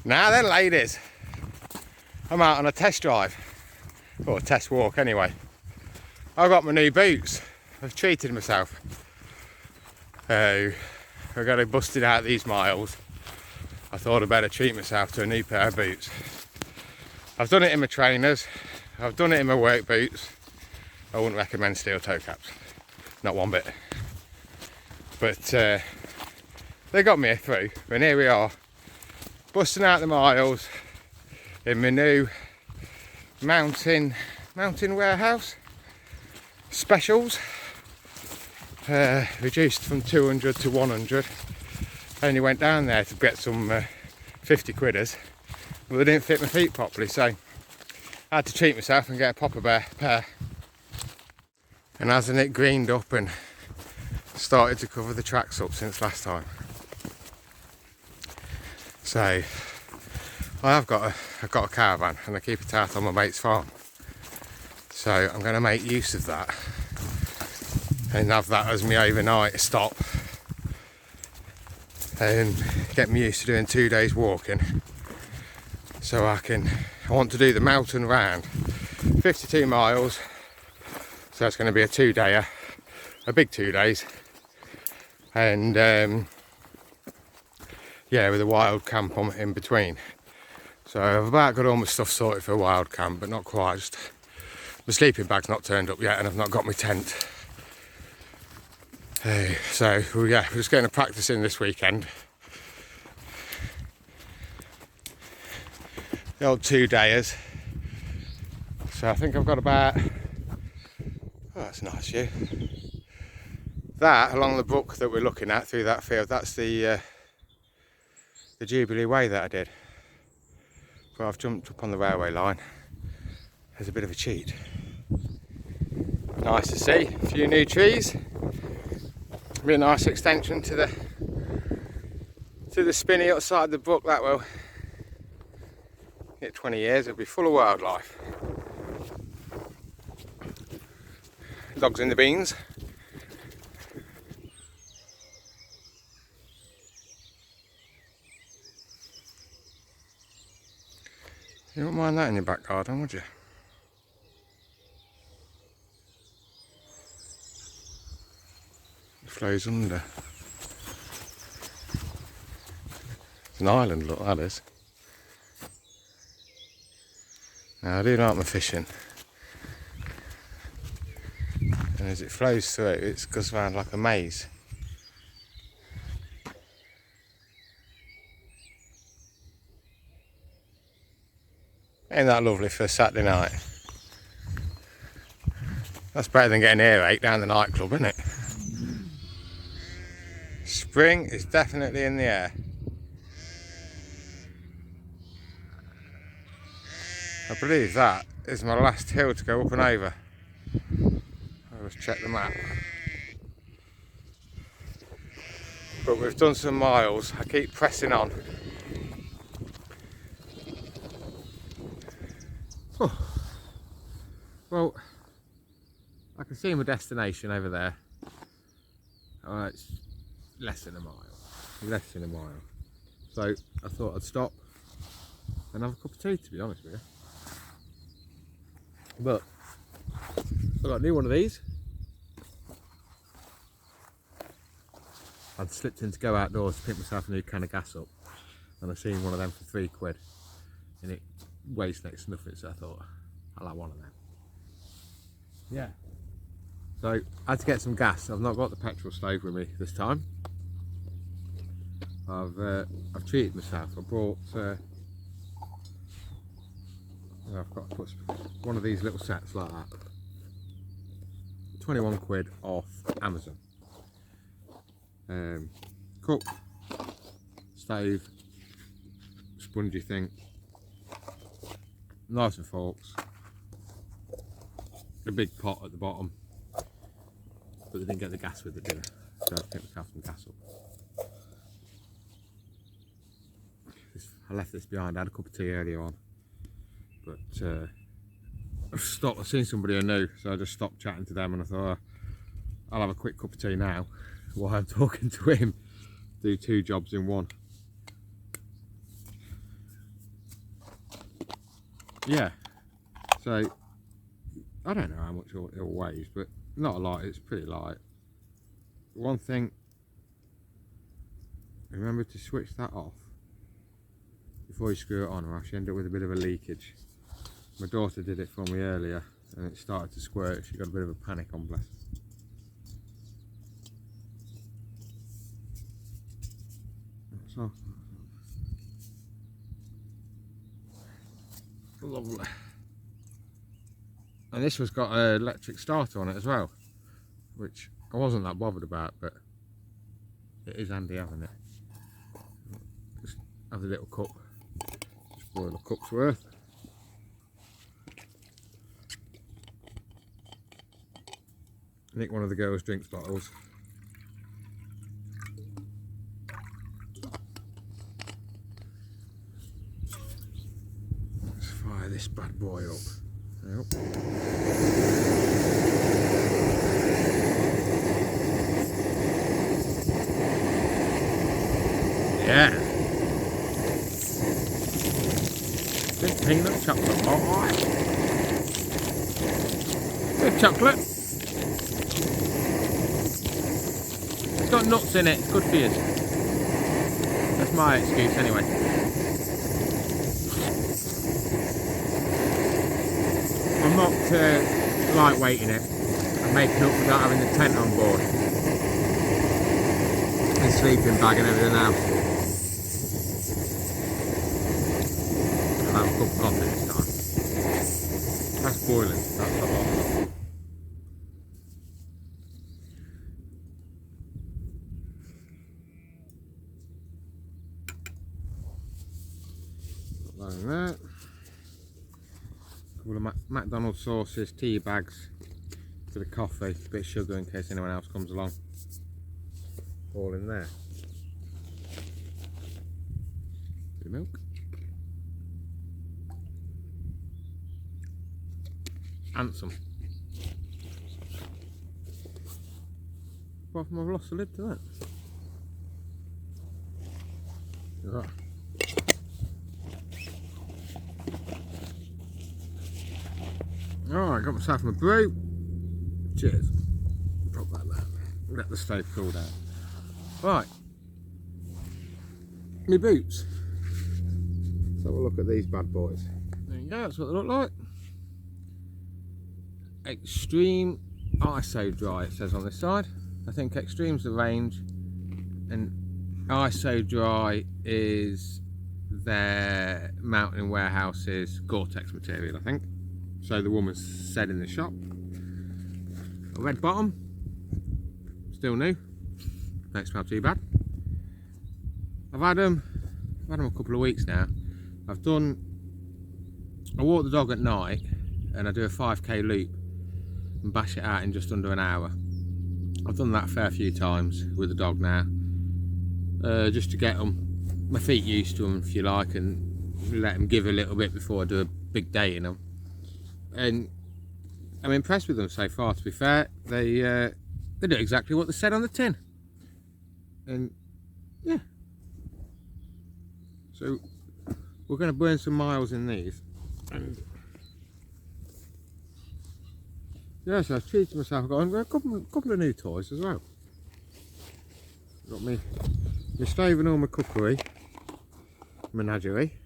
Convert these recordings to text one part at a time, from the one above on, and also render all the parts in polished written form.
Now then, ladies, I'm out on a test drive, or a test walk anyway. I got my new boots. I've treated myself. I got it busted out these miles. I thought I'd better treat myself to a new pair of boots. I've done it in my trainers. I've done it in my work boots. I wouldn't recommend steel toe caps, not one bit. But they got me through, and here we are, busting out the miles in my new mountain warehouse specials, reduced from 200 to 100. I only went down there to get some 50 quidders, but they didn't fit my feet properly, so I had to treat myself and get a proper pair. And hasn't it greened up and started to cover the tracks up since last time? So I've got a caravan and I keep it out on my mate's farm. So I'm going to make use of that and have that as my overnight stop and get me used to doing 2 days walking. So I want to do the mountain round, 52 miles. So it's going to be a 2-dayer, a big 2 days. And yeah, with a wild camp on in between. So I've about got all my stuff sorted for a wild camp, but not quite. Just my sleeping bag's not turned up yet, and I've not got my tent. So yeah, we're just getting a practice in this weekend. The old 2-dayers. So I think I've got about. Oh, that's a nice view. That along the brook that we're looking at through that field, that's the Jubilee Way that I did. But I've jumped up on the railway line. There's a bit of a cheat. Nice to see, a few new trees. Be a nice extension to the spinney outside the brook. That will get 20 years, it'll be full of wildlife. Dogs in the beans. You wouldn't mind that in your back garden, would you? It flows under. It's an island, look, that is. Now I do like my fishing. And as it flows through, it goes around like a maze. Ain't that lovely for a Saturday night? That's better than getting earache down the nightclub, isn't it? Spring is definitely in the air. I believe that is my last hill to go up and over. I'll just check the map. But we've done some miles. I keep pressing on. Oh. Well, I can see my destination over there. It's less than a mile. Less than a mile. So I thought I'd stop and have a cup of tea, to be honest with you. But I got a new one of these. I'd slipped in to go outdoors to pick myself a new can of gas up, and I seen one of them for £3, and it weighs next to nothing. So I thought I'll have one of them. Yeah. So I had to get some gas. I've not got the petrol stove with me this time. I've treated myself. I brought. I've got to put one of these little sets like that. £21 off Amazon. Cup, stove, spongy thing, knives and forks, a big pot at the bottom, but they didn't get the gas with it, did they? So I picked myself some gas up. I left this behind. I had a cup of tea earlier on, but I've seen somebody I knew, so I just stopped chatting to them, and I thought, I'll have a quick cup of tea now while I'm talking to him. Do 2 jobs in one. yeah, so I don't know how much it weighs, but not a lot. It's pretty light. One thing, remember to switch that off before you screw it on, or else you end up with a bit of a leakage. My daughter did it for me earlier and it started to squirt. She got a bit of a panic on, bless. So lovely. And this one's got an electric starter on it as well, which I wasn't that bothered about, but it is handy having it. Just have a little cup, just boil a cup's worth. Nick one of the girls' drinks bottles. Let's fire this bad boy up. Yep. Yeah. Good peanut chocolate bar. Good chocolate. It's got nuts in it. It's good for you. That's my excuse anyway. I'm not lightweighting it. I'm making up for not having the tent on board. And sleeping bag and everything else. I'll have a cup of coffee this time. That's boiling. That's a lot. Like that. A couple of McDonald's sauces, tea bags, a bit of coffee, a bit of sugar in case anyone else comes along. All in there. Bit of milk. Handsome. Apart from I've lost the lid to that. Look at that. Alright, got myself my brew. Cheers. Drop that there. Let the stove cool down. Right. My boots. Let's have a look at these bad boys. There you go, that's what they look like. Extreme ISO dry, it says on this side. I think Extreme's the range and ISO dry is their Mountain Warehouse's Gore-Tex material, I think. So the woman said in the shop. A red bottom, still new, don't smell too bad. I've had them a couple of weeks now. I walk the dog at night and I do a 5k loop and bash it out in just under an hour. I've done that a fair few times with the dog now, just to get my feet used to them, if you like, and let them give a little bit before I do a big day in them. And I'm impressed with them so far, to be fair. They do exactly what they said on the tin. And yeah. So we're going to burn some miles in these. And yeah, so I've treated myself. I've got a couple of new toys as well. Got my stove and all my cookery, menagerie.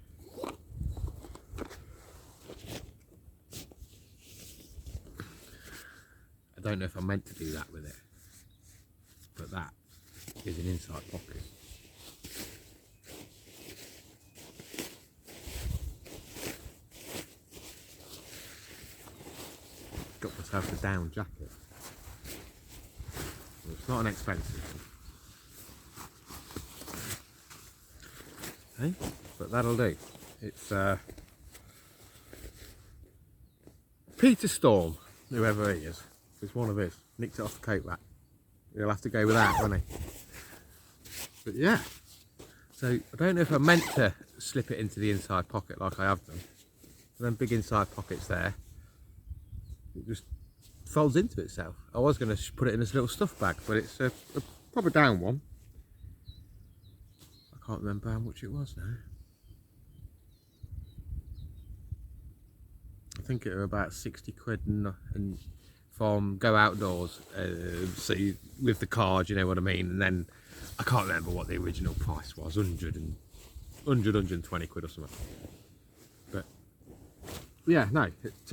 I don't know if I meant to do that with it, but that is an inside pocket. Got myself a down jacket. It's not an expensive one, hey? But that'll do. It's Peter Storm, whoever he is. It's one of his. Nicked it off the coat rack. He'll have to go with that, won't he? But yeah. So I don't know if I meant to slip it into the inside pocket like I have done. Them big inside pockets there. It just folds into itself. I was going to put it in this little stuff bag, but it's a proper down one. I can't remember how much it was now. think it was about 60 quid and from Go Outdoors, so with the card, you know what I mean, and then I can't remember what the original price was, 120 quid or something. But yeah, no, it's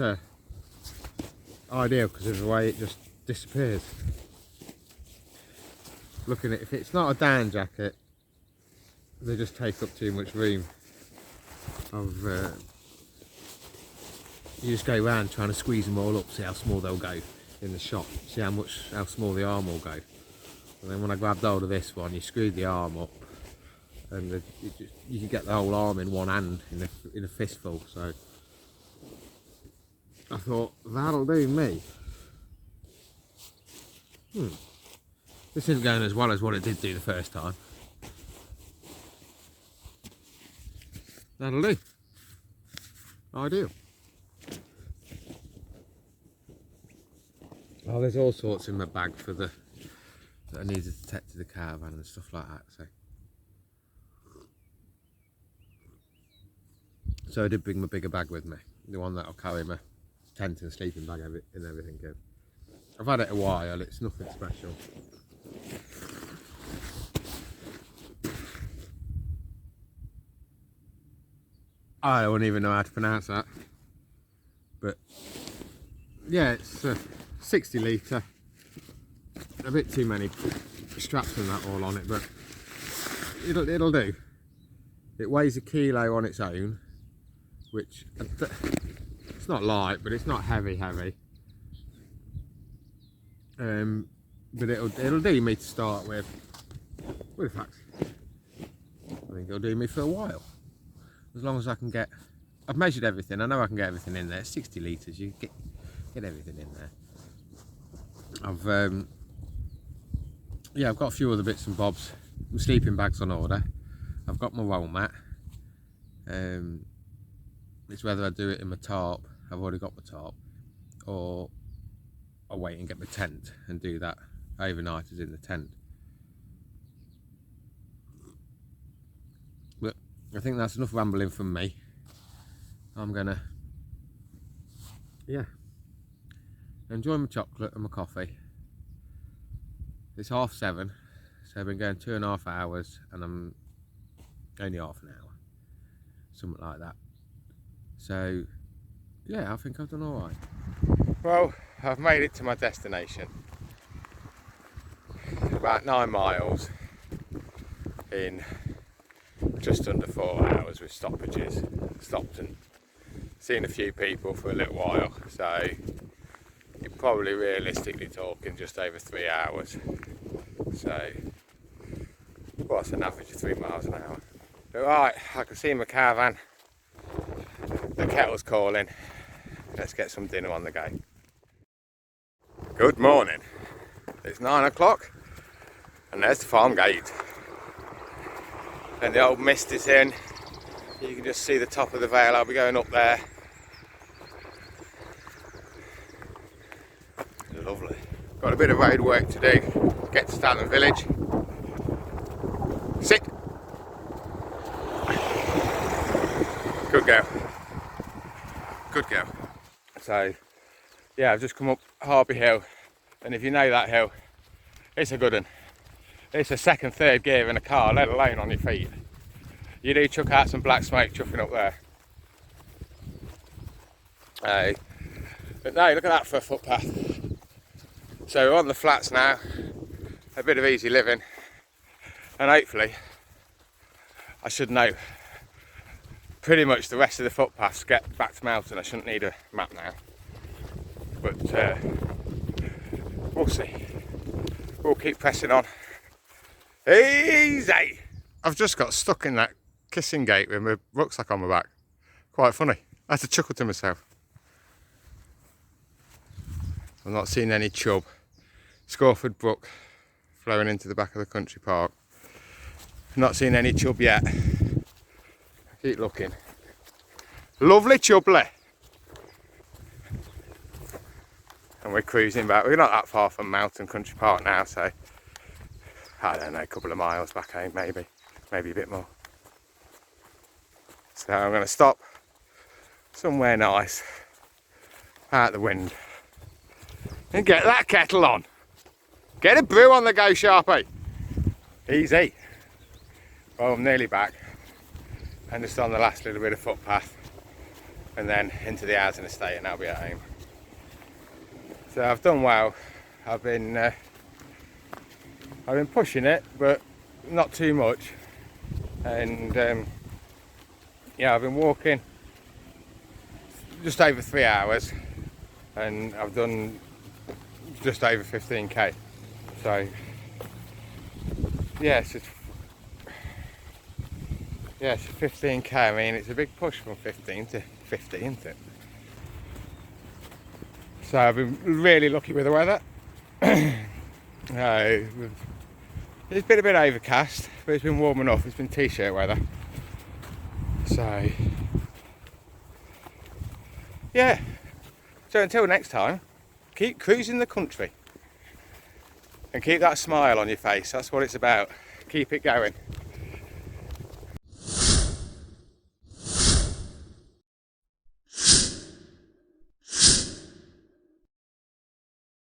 ideal because of the way it just disappears. Looking at, if it's not a down jacket, they just take up too much room. You just go around trying to squeeze them all up, see how small they'll go in the shot, see how small the arm will go. And then when I grabbed hold of this one, you screwed the arm up, and you can get the whole arm in one hand in a fistful. So I thought, that'll do me. This isn't going as well as what it did do the first time. That'll do. Ideal. Oh, there's all sorts in my bag that I needed to take to the caravan and stuff like that. So I did bring my bigger bag with me, the one that I'll carry my tent and sleeping bag and everything in. I've had it a while, it's nothing special. I don't even know how to pronounce that. But yeah, it's 60 litre. A bit too many straps and that all on it, but it'll do. It weighs 1 kilo on its own, which it's not light, but it's not heavy. But it'll do me to start with. Well, in fact, I think it'll do me for a while. As long as I can get, I've measured everything. I know I can get everything in there. 60 litres, you get everything in there. I've got a few other bits and bobs. My sleeping bag's on order. I've got my roll mat. It's whether I do it in my tarp. I've already got my tarp, or I'll wait and get my tent and do that overnight as in the tent. But I think that's enough rambling from me. I'm gonna enjoy my chocolate and my coffee. It's 7:30, so I've been going 2.5 hours and I'm only half an hour, something like that. So yeah, I think I've done all right. Well, I've made it to my destination. About 9 miles in just under 4 hours with stoppages. Stopped and seen a few people for a little while, so you're probably realistically talking just over 3 hours. So what's an average of 3 miles an hour? But right, I can see my caravan. The kettle's calling. Let's get some dinner on the go. Good morning. It's 9 o'clock and there's the farm gate. And the old mist is in. You can just see the top of the vale. I'll be going up there. Lovely. Got a bit of road work to do. Get to Stanton Village. Sit. Good girl. Good girl. So yeah, I've just come up Harby Hill, and if you know that hill, it's a good one. It's a second, third gear in a car, let alone on your feet. You do chuck out some black smoke chuffing up there. But no, look at that for a footpath. So we're on the flats now, a bit of easy living, and hopefully I should know pretty much the rest of the footpaths to get back to Melton. I shouldn't need a map now, but we'll see. We'll keep pressing on. Easy! I've just got stuck in that kissing gate with my rucksack on my back. Quite funny. I had to chuckle to myself. I've not seen any chub. Scorford Brook flowing into the back of the country park. Not seen any chub yet. Keep looking. Lovely chubbly. And we're cruising back. We're not that far from Melton Country Park now, so I don't know, a couple of miles back home, maybe a bit more. So I'm going to stop somewhere nice out the wind. And get that kettle on. Get a brew on the go, Sharpie. Easy. Well, I'm nearly back. And just on the last little bit of footpath. And then into the housing estate, and I'll be at home. So I've done well. I've been pushing it, but not too much. And yeah, I've been walking just over 3 hours, and I've done just over 15k. So yeah, it's 15k. I mean, it's a big push from 15 to 50, isn't it? So I've been really lucky with the weather. It's been a bit overcast, but it's been warm enough. It's been t-shirt weather. So yeah. So until next time, keep cruising the country. And keep that smile on your face. That's what it's about. Keep it going.